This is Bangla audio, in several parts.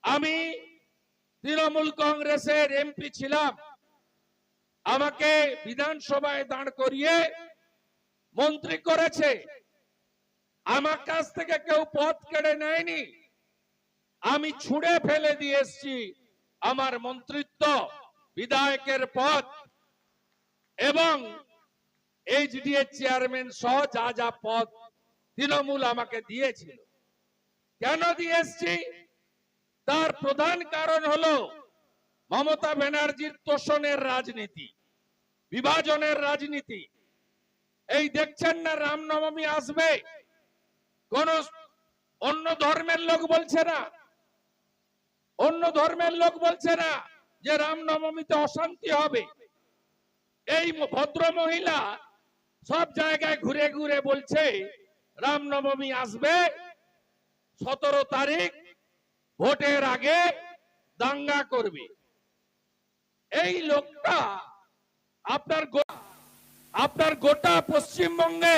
আমি তৃণমূল কংগ্রেসের এমপি ছিলাম, আমাকে বিধানসভায় দাঁড় করিয়ে মন্ত্রী করেছে। আমার কাছ থেকে কেউ পদ কেড়ে নেয়নি। আমি ছুঁড়ে ফেলে দিয়ে এসেছি আমার মন্ত্রিত্ব, বিধায়কের পদ এবং এইচডিএ চেয়ারম্যান সহ যা যা পদ তৃণমূল আমাকে দিয়েছিল। কেন দিয়ে এসেছি? তার প্রধান কারণ হলো মমতা ব্যানার্জির তোষণের রাজনীতি, বিভাজনের রাজনীতি। এই দেখছেন না, রামনবমী আসবে, কোন অন্য ধর্মের লোক বলছে না, অন্য ধর্মের লোক বলছে না যে রামনবমীতে অশান্তি হবে। এই ভদ্র মহিলা সব জায়গায় ঘুরে ঘুরে বলছে রামনবমী আসবে, 17 তারিখ ভোটের আগে দাঙ্গা করবে। এই লোকটা আপনার গোটা পশ্চিমবঙ্গে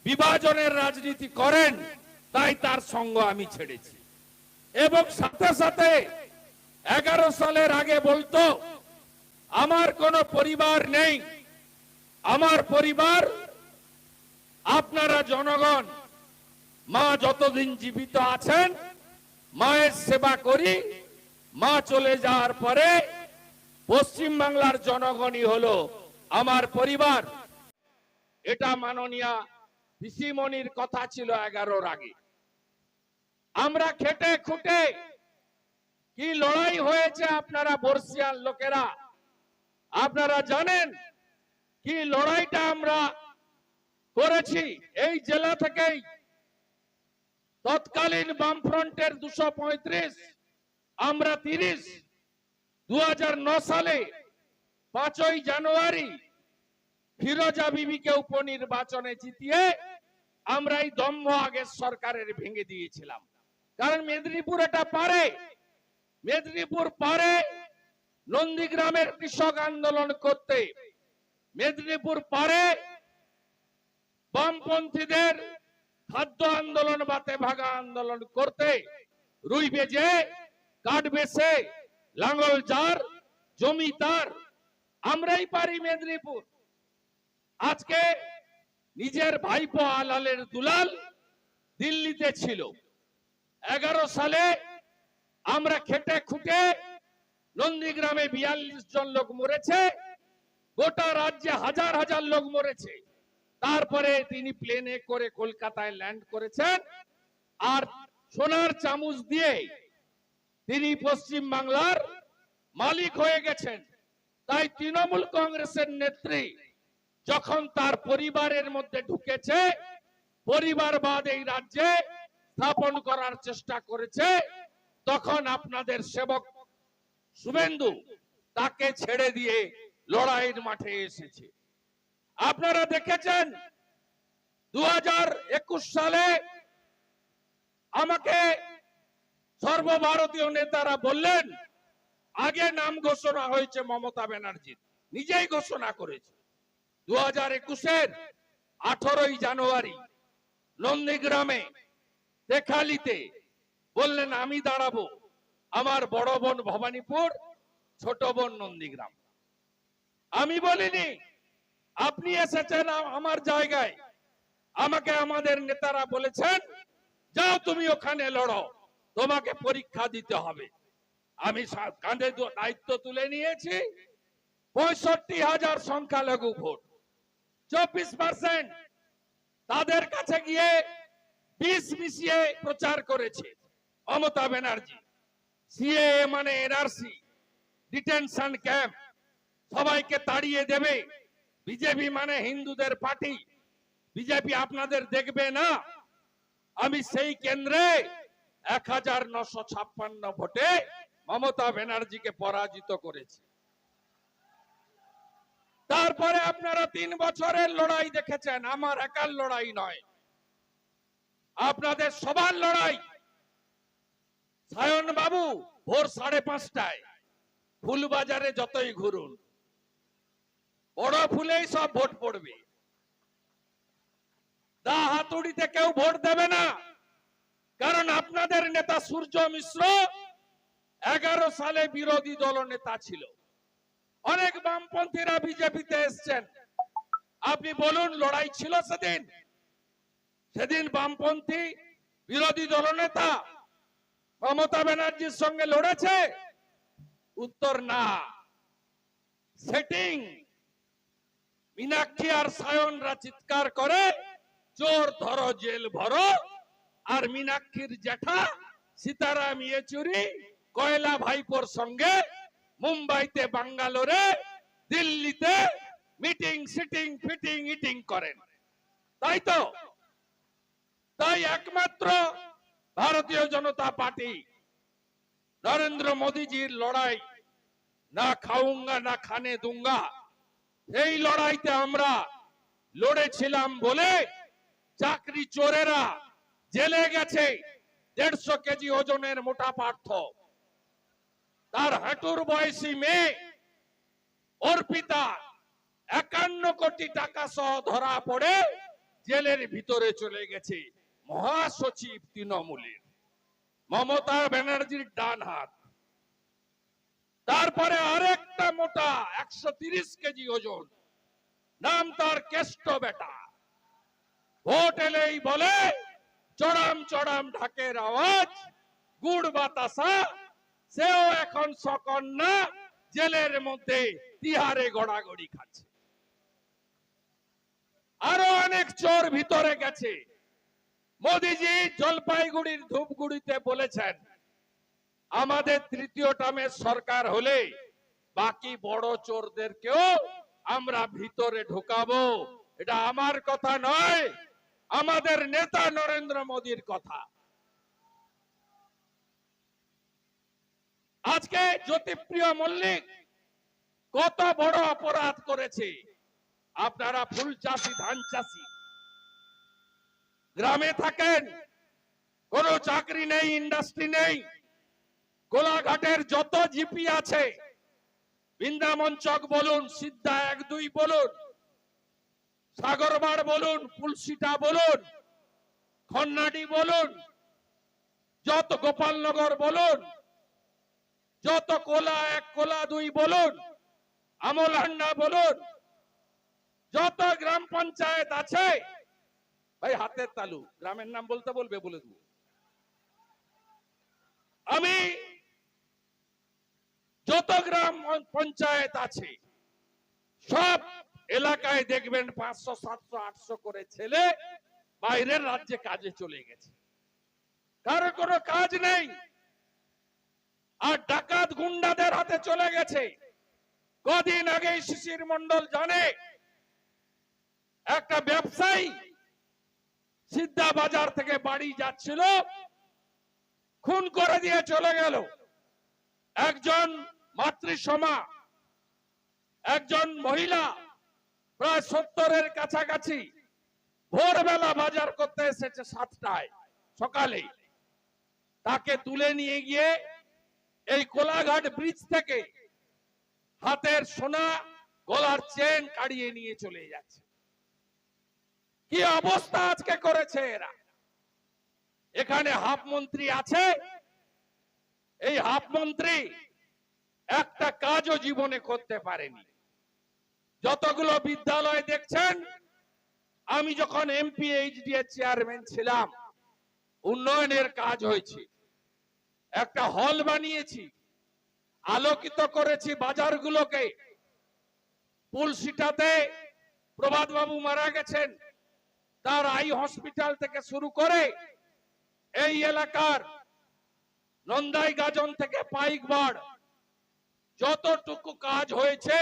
বিভাজনের রাজনীতি করেন, তাই তার সঙ্গ আমি ছেড়েছি। এবং সাথে সাথে 11 সালের আগে বলতো আমার কোনো পরিবার নেই, আমার পরিবার আপনারা জনগণ। মা যতদিন জীবিত আছেন মায়ের সেবা করি, মা চলে যাওয়ার পরে পশ্চিম বাংলার জনগণই হলো আমার পরিবার। এটা মাননীয়া পিসিমণির কথা ছিল 11-র আগে। আমরা খেটে খুঁটে কি লড়াই হয়েছে আপনারা বর্ষিয়ান লোকেরা আপনারা জানেন, কি লড়াইটা আমরা করেছি। এই জেলা থেকেই তৎকালীন বামফ্রন্টের 235, আমরা 30, 2009 সালে 5ই জানুয়ারি ফিরোজা বিবিকে উপনির্বাচনে জিতিয়ে আমরা এই দম্ভ আগের সরকারের ভেঙে দিয়েছিলাম। কারণ মেদিনীপুর এটা পারে, মেদিনীপুর পারে নন্দীগ্রামের কৃষক আন্দোলন করতে, মেদিনীপুর পারে বামপন্থীদের খাদ্য আন্দোলন, বাতে ভাগা আন্দোলন করতে, রুই বেজে কাঠ বেছে লাঙ্গল যার জমি তার, আমরাই পারি মেদিনীপুর। আজকে নিজের ভাইপো আলালের দুলাল দিল্লিতে ছিল। 11 সালে আমরা খেটে খুঁটে নন্দীগ্রামে 42 জন লোক মরেছে, গোটা রাজ্যে হাজার হাজার লোক মরেছে। তারপরে তিনি প্লেনে করে কলকাতায় ল্যান্ড করেছেন, আর সোনার চামচ দিয়ে তিনি পশ্চিম বাংলার মালিক হয়ে গেছেন। তাই তৃণমূল কংগ্রেসের নেত্রী যখন তার পরিবারের মধ্যে ঢুকেছে, পরিবারবাদ এই রাজ্যে স্থাপন করার চেষ্টা করেছে, তখন আপনাদের সেবক শুভেন্দু তাকে ছেড়ে দিয়ে লড়াইয়ের মাঠে এসেছে। আপনারা দেখেছেন 2021 সালে আমাকে সর্বভারতীয় নেতারা বললেন, আগে নাম ঘোষণা হয়েছে মমতা ব্যানার্জির, নিজেই ঘোষণা করেছে। 2021-এর 18ই জানুয়ারি নন্দীগ্রামে তেখালিতে বললেন আমি দাঁড়াবো, আমার বড় বোন ভবানীপুর, ছোট বোন নন্দীগ্রাম। আমি বলিনি, আপনি এসেছেন আমার জায়গায়, আমাকে আমাদের নেতারা বলেছেন যাও তুমি ওখানে লড়ো, তোমাকে পরীক্ষা দিতে হবে। আমি কাঁধে দায়িত্ব তুলে নিয়েছি। 65,000 সংখ্যালঘু ভোট, 24% তাদের কাছে গিয়ে 20 মিশিয়ে প্রচার করেছে মমতা ব্যানার্জি। সিএএ মানে এনআরসি, ডিটেনশন ক্যাম্প, সবাইকে তাড়িয়ে দেবে। বিজেপি মানে হিন্দুদের পার্টি, বিজেপি আপনাদের দেখবে না। আমি সেই কেন্দ্রে 1956 ভোটে মমতা ব্যানার্জিকে পরাজিত করেছি। তারপরে আপনারা 3 বছরের লড়াই দেখেছেন, আমার একার লড়াই নয়, আপনাদের সবার লড়াই। সায়ন বাবু ভোর 5:30টায় ফুলবাজারে যতই ঘুরুন, বড় ফুলেই সব ভোট পড়বে, দা হাতুড়িতে কেউ ভোট দেবে না। কারণ আপনাদের নেতা সূর্য মিশ্র 11 সালে বিরোধী দলনেতা ছিল। অনেক বামপন্থীরা বিজেপিতে এসছেন। আপনি বলুন লড়াই ছিল সেদিন? সেদিন বামপন্থী বিরোধী দলনেতা মমতা ব্যানার্জির সঙ্গে লড়েছে? উত্তর না। সেটিং। মীনাক্ষী আর সায়নরা চিৎকার করে চোর ধরো জেল ভরো, আর মীনাক্ষীর জেঠা সীতারাম ইয়েচুরি কয়লা ভাইপোর সঙ্গে মুম্বাইতে, বাঙ্গালোরে, দিল্লিতে মিটিং সিটিং ফিটিং ইটিং করেন, তাই তো? তাই একমাত্র ভারতীয় জনতা পার্টি নরেন্দ্র মোদীজির লড়াই, না খাউঙ্গা না খানে দুঙ্গা, এই লড়াইতে আমরা লড়েছিলাম বলে চাকরি চোরেরা জেলে গেছে। 150 কেজি ওজনের মোটা পার্থ, তার হাঁটুর বয়সী মেয়ে অর্পিতা 51 কোটি টাকা সহ ধরা পড়ে জেলের ভিতরে চলে গেছে। মহাসচিব তৃণমূলের মমতা ব্যানার্জির ডান হাত। তারপরে আরেকটা মোটা 130 কেজি ওজন, নাম তার কেষ্ট বেটা। ভোট এলেই বলে চড়াম চড়াম ঢাকের আওয়াজ, গুড় বাতাসা, সেও এখন সকন্যা জেলের মধ্যে তিহারে গড়াগড়ি খাচ্ছে। আরো অনেক চোর ভিতরে গেছে। মোদিজি জলপাইগুড়ির ধূপগুড়িতে বলেছেন, আমাদের তৃতীয় টার্মের সরকার হলে বাকি বড় চোরদেরকেও আমরা ভিতরে ঢোকাবো। এটা আমার কথা নয়, আমাদের নেতা নরেন্দ্র মোদীর কথা। আজকে জ্যোতিপ্রিয় মল্লিক কত বড় অপরাধ করেছে। আপনারা ফুল চাষি, ধান চাষি, গ্রামে থাকেন, কোনো চাকরি নেই, ইন্ডাস্ট্রি নেই। কোলাঘাটের যত জিপি আছে, বৃন্দাবন চক বলুন, সিদ্ধা 1-2 বলুন, সাগরবাড় বলুন, পুলসিটা বলুন, খন্নাডি বলুন, যত গোপালনগর বলুন, যত কোলা 1 কোলা 2 বলুন, আমলহান্ডা বলুন, যত গ্রাম পঞ্চায়েত আছে, ভাই হাতের তালু, গ্রামের নাম বলতে বলবে, বলে দেবো। আমি যত গ্রাম পঞ্চায়েত আছে সব এলাকায় দেখবেন 500, 700, 800 করে ছেলে বাইরের রাজ্যে কাজে চলে গেছে। কারো কোনো কাজ নেই, আর ডাকাত গুন্ডাদের হাতে চলে গেছে। কদিন আগে শিশির মন্ডল জানে, একটা ব্যবসায়ী সিদ্ধা বাজার থেকে বাড়ি যাচ্ছিল, খুন করে দিয়ে চলে গেল। একজন মাতৃসমা, একজন মহিলা প্রায় 70-এর কাছাকাছি, ভোরবেলা বাজার করতে এসেছে 7টায় সকালে, তাকে তুলে নিয়ে গিয়ে এই কোলাঘাট ব্রিজ থেকে হাতের সোনা, গলার চেন কাড়িয়ে নিয়ে চলে যাচ্ছে। কি অবস্থা আজকে করেছে এরা। এখানে হাফ মন্ত্রী আছে, এই হাফ মন্ত্রী একটা কাজও জীবনে করতে পারেনি। যতগুলো বিদ্যালয় দেখছেন, আমি যখন এমপি এইচডি এর চেয়ারম্যান ছিলাম, উন্নয়নের কাজ হয়েছে। একটা হল বানিয়েছি, আলোকিত করেছি বাজারগুলোকে। পুলসিটাতে প্রভাত বাবু মারা গেছেন, তার আই হসপিটাল থেকে শুরু করে এই এলাকার নন্দাই গাজন থেকে পাইকবাড় যতটুকু কাজ হয়েছে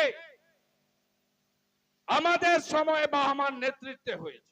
আমাদের সময় বা আমার নেতৃত্বে হয়েছে।